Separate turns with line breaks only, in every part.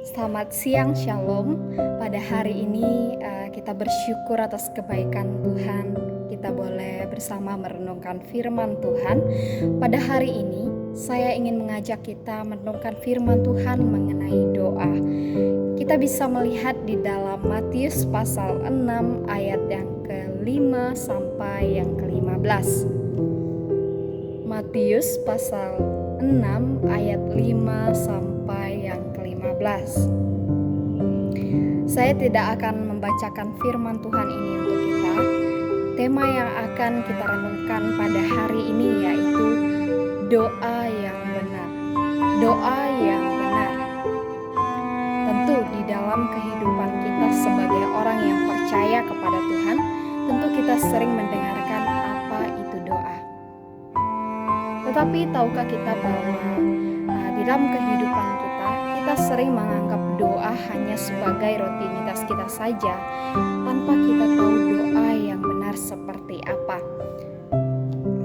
Selamat siang, Shalom. Pada hari ini kita bersyukur atas kebaikan Tuhan. Kita boleh bersama merenungkan firman Tuhan. Pada hari ini saya ingin mengajak kita merenungkan firman Tuhan mengenai doa. Kita bisa melihat di dalam Matius pasal 6 ayat yang ke-5 sampai yang ke-15. Matius pasal 6 ayat 5 sampai yang ke-15. Saya tidak akan membacakan firman Tuhan ini untuk kita. Tema yang akan kita renungkan pada hari ini yaitu doa yang benar. Doa yang benar. Tentu di dalam kehidupan kita sebagai orang yang percaya kepada Tuhan, tentu kita sering mendengarkan apa itu doa. Tetapi tahukah kita bahwa di dalam kehidupan kita sering menganggap doa hanya sebagai rutinitas kita saja, tanpa kita tahu doa yang benar seperti apa.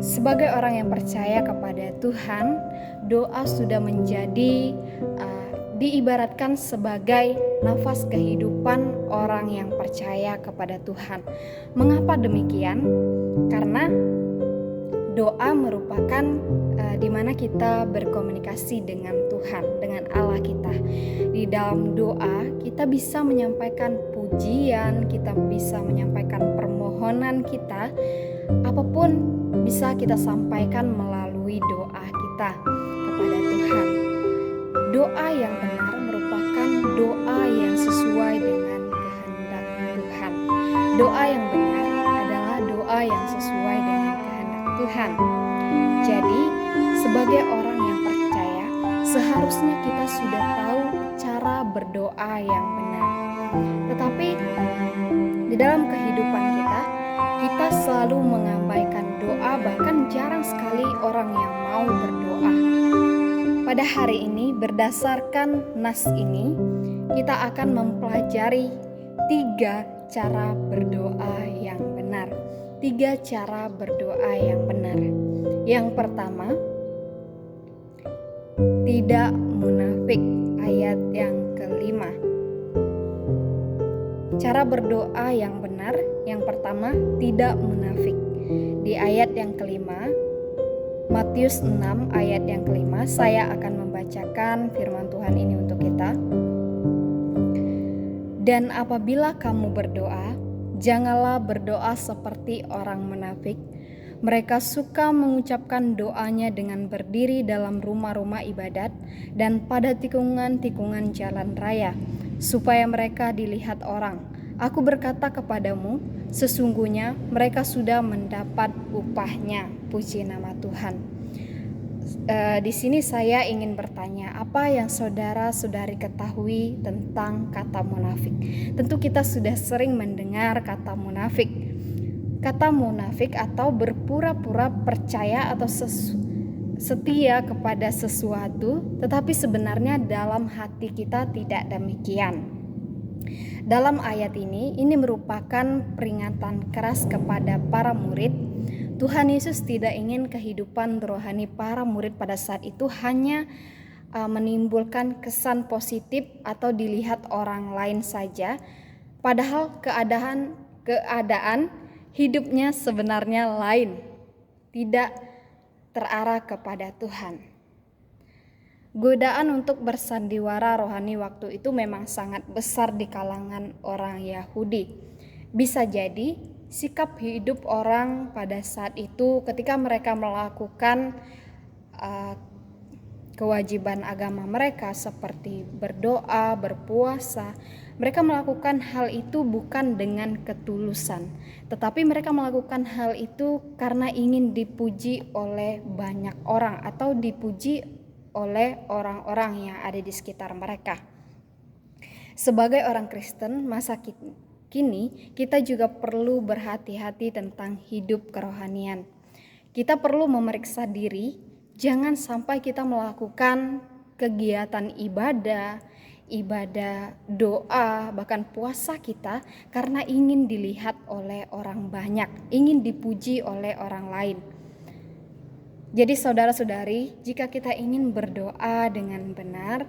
Sebagai orang yang percaya kepada Tuhan, doa sudah menjadi diibaratkan sebagai nafas kehidupan orang yang percaya kepada Tuhan. Mengapa demikian? Karena doa merupakan di mana kita berkomunikasi dengan Tuhan, dengan Allah kita. Di dalam doa kita bisa menyampaikan pujian, kita bisa menyampaikan permohonan kita, apapun bisa kita sampaikan melalui doa kita kepada Tuhan. Doa yang benar merupakan doa yang sesuai dengan kehendak Tuhan. Doa yang benar adalah doa yang sesuai dengan Tuhan. Jadi, sebagai orang yang percaya, seharusnya kita sudah tahu cara berdoa yang benar. Tetapi di dalam kehidupan kita selalu mengabaikan doa, bahkan jarang sekali orang yang mau berdoa. Pada hari ini, berdasarkan nas ini, kita akan mempelajari 3 cara berdoa yang benar. 3 cara berdoa yang benar. Yang pertama, tidak munafik, ayat yang ke-5. Cara berdoa yang benar, yang pertama, tidak munafik. Di ayat yang ke-5, Matius 6 ayat yang ke-5, saya akan membacakan firman Tuhan ini untuk kita. Dan apabila kamu berdoa, janganlah berdoa seperti orang munafik. Mereka suka mengucapkan doanya dengan berdiri dalam rumah-rumah ibadat dan pada tikungan-tikungan jalan raya, supaya mereka dilihat orang. Aku berkata kepadamu, sesungguhnya mereka sudah mendapat upahnya. Puji nama Tuhan. Di sini saya ingin bertanya, apa yang saudara-saudari ketahui tentang kata munafik? Tentu kita sudah sering mendengar kata munafik. Kata munafik atau berpura-pura percaya atau setia kepada sesuatu, tetapi sebenarnya dalam hati kita tidak demikian. Dalam ayat ini merupakan peringatan keras kepada para murid. Tuhan Yesus tidak ingin kehidupan rohani para murid pada saat itu hanya menimbulkan kesan positif atau dilihat orang lain saja, padahal keadaan hidupnya sebenarnya lain, tidak terarah kepada Tuhan. Godaan untuk bersandiwara rohani waktu itu memang sangat besar di kalangan orang Yahudi. Bisa jadi sikap hidup orang pada saat itu ketika mereka melakukan kewajiban agama mereka seperti berdoa, berpuasa, mereka melakukan hal itu bukan dengan ketulusan, tetapi mereka melakukan hal itu karena ingin dipuji oleh banyak orang atau dipuji oleh orang-orang yang ada di sekitar mereka. Sebagai orang Kristen masa kini, kita juga perlu berhati-hati tentang hidup kerohanian. Kita perlu memeriksa diri, jangan sampai kita melakukan kegiatan ibadah, doa, bahkan puasa kita karena ingin dilihat oleh orang banyak, ingin dipuji oleh orang lain. Jadi saudara-saudari, jika kita ingin berdoa dengan benar,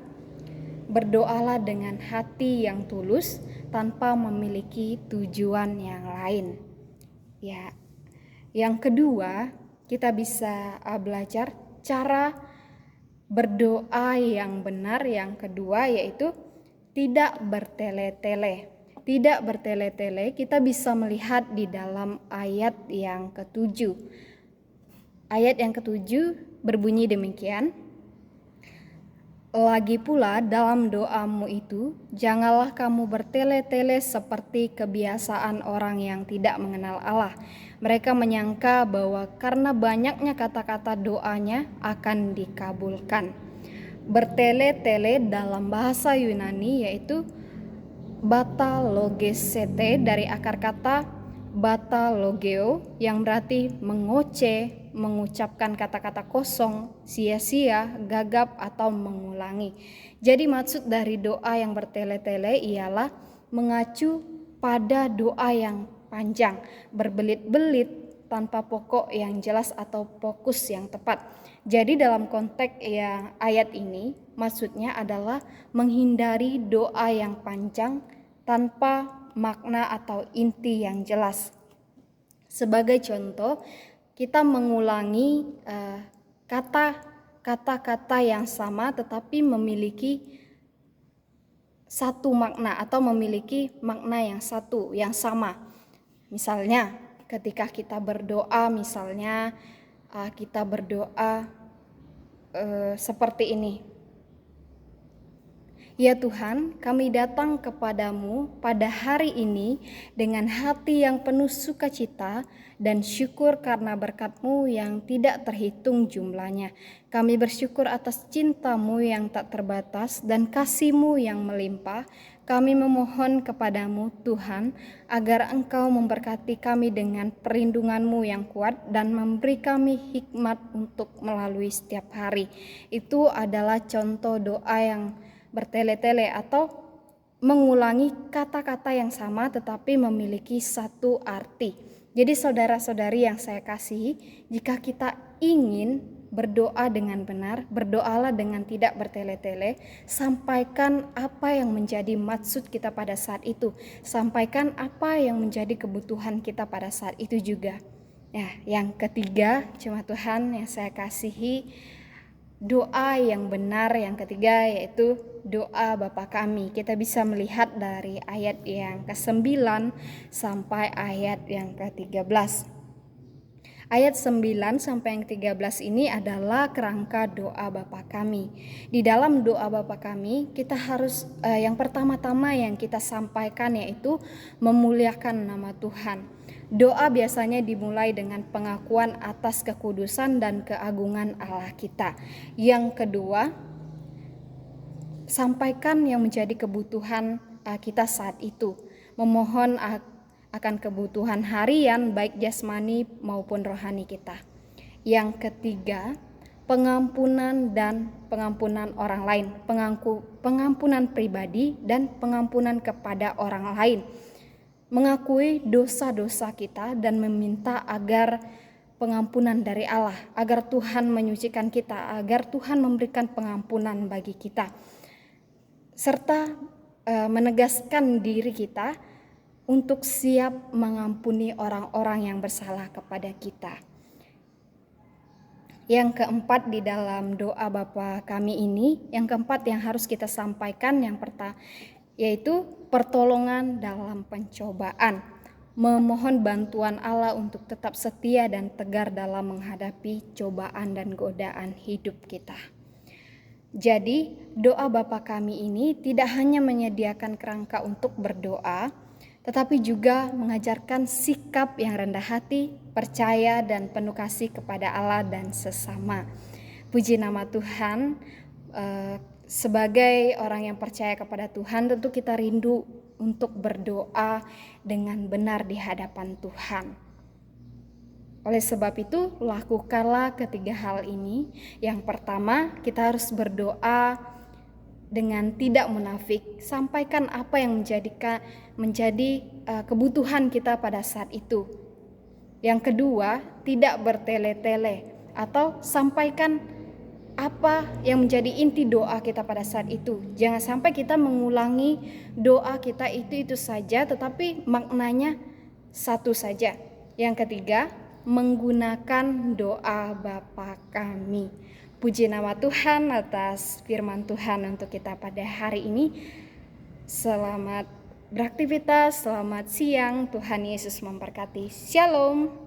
berdoalah dengan hati yang tulus tanpa memiliki tujuan yang lain. Ya, yang kedua, kita bisa belajar cara berdoa yang benar. Yang kedua yaitu tidak bertele-tele. Tidak bertele-tele kita bisa melihat di dalam ayat yang ketujuh. Ayat yang ketujuh berbunyi demikian. Lagi pula dalam doamu itu, janganlah kamu bertele-tele seperti kebiasaan orang yang tidak mengenal Allah. Mereka menyangka bahwa karena banyaknya kata-kata doanya akan dikabulkan. Bertele-tele dalam bahasa Yunani yaitu bata logesete, dari akar kata bata logeo yang berarti mengoceh, mengucapkan kata-kata kosong, sia-sia, gagap atau mengulangi. Jadi maksud dari doa yang bertele-tele ialah mengacu pada doa yang panjang, berbelit-belit tanpa pokok yang jelas atau fokus yang tepat. Jadi dalam konteks yang ayat ini maksudnya adalah menghindari doa yang panjang tanpa makna atau inti yang jelas. Sebagai contoh, kita mengulangi kata-kata yang sama tetapi memiliki satu makna atau memiliki makna yang satu, yang sama. Misalnya ketika kita berdoa, kita berdoa seperti ini. Ya Tuhan, kami datang kepadamu pada hari ini dengan hati yang penuh sukacita dan syukur karena berkat-Mu yang tidak terhitung jumlahnya. Kami bersyukur atas cinta-Mu yang tak terbatas dan kasih-Mu yang melimpah. Kami memohon kepadamu Tuhan agar Engkau memberkati kami dengan perlindungan-Mu yang kuat dan memberi kami hikmat untuk melalui setiap hari. Itu adalah contoh doa yang bertele-tele atau mengulangi kata-kata yang sama tetapi memiliki satu arti. Jadi saudara-saudari yang saya kasihi, jika kita ingin berdoa dengan benar, berdoalah dengan tidak bertele-tele, sampaikan apa yang menjadi maksud kita pada saat itu, sampaikan apa yang menjadi kebutuhan kita pada saat itu juga. Ya, yang ketiga, jemaat Tuhan yang saya kasihi, doa yang benar yang ketiga yaitu doa Bapa Kami. Kita bisa melihat dari ayat yang ke-9 sampai ayat yang ke-13. Ayat 9 sampai yang 13 ini adalah kerangka doa Bapa Kami. Di dalam doa Bapa Kami, kita harus yang pertama-tama yang kita sampaikan yaitu memuliakan nama Tuhan. Doa biasanya dimulai dengan pengakuan atas kekudusan dan keagungan Allah kita. Yang kedua, sampaikan yang menjadi kebutuhan kita saat itu. Memohon akan kebutuhan harian baik jasmani maupun rohani kita. Yang ketiga, pengampunan dan pengampunan orang lain, pengampunan pribadi dan pengampunan kepada orang lain. Mengakui dosa-dosa kita dan meminta agar pengampunan dari Allah, agar Tuhan menyucikan kita, agar Tuhan memberikan pengampunan bagi kita, serta menegaskan diri kita untuk siap mengampuni orang-orang yang bersalah kepada kita. Yang keempat di dalam doa Bapa Kami ini, yang keempat yang harus kita sampaikan yang pertama yaitu pertolongan dalam pencobaan. Memohon bantuan Allah untuk tetap setia dan tegar dalam menghadapi cobaan dan godaan hidup kita. Jadi, doa Bapa Kami ini tidak hanya menyediakan kerangka untuk berdoa, tetapi juga mengajarkan sikap yang rendah hati, percaya dan penuh kasih kepada Allah dan sesama. Puji nama Tuhan. Sebagai orang yang percaya kepada Tuhan, tentu kita rindu untuk berdoa dengan benar di hadapan Tuhan. Oleh sebab itu, lakukanlah ketiga hal ini. Yang pertama, kita harus berdoa dengan tidak munafik. Sampaikan apa yang menjadi kebutuhan kita pada saat itu. Yang kedua, tidak bertele-tele atau sampaikan apa yang menjadi inti doa kita pada saat itu. Jangan sampai kita mengulangi doa kita itu saja, tetapi maknanya satu saja. Yang ketiga, menggunakan doa Bapa kami. Puji nama Tuhan atas firman Tuhan untuk kita pada hari ini. Selamat beraktivitas, selamat siang, Tuhan Yesus memberkati. Shalom.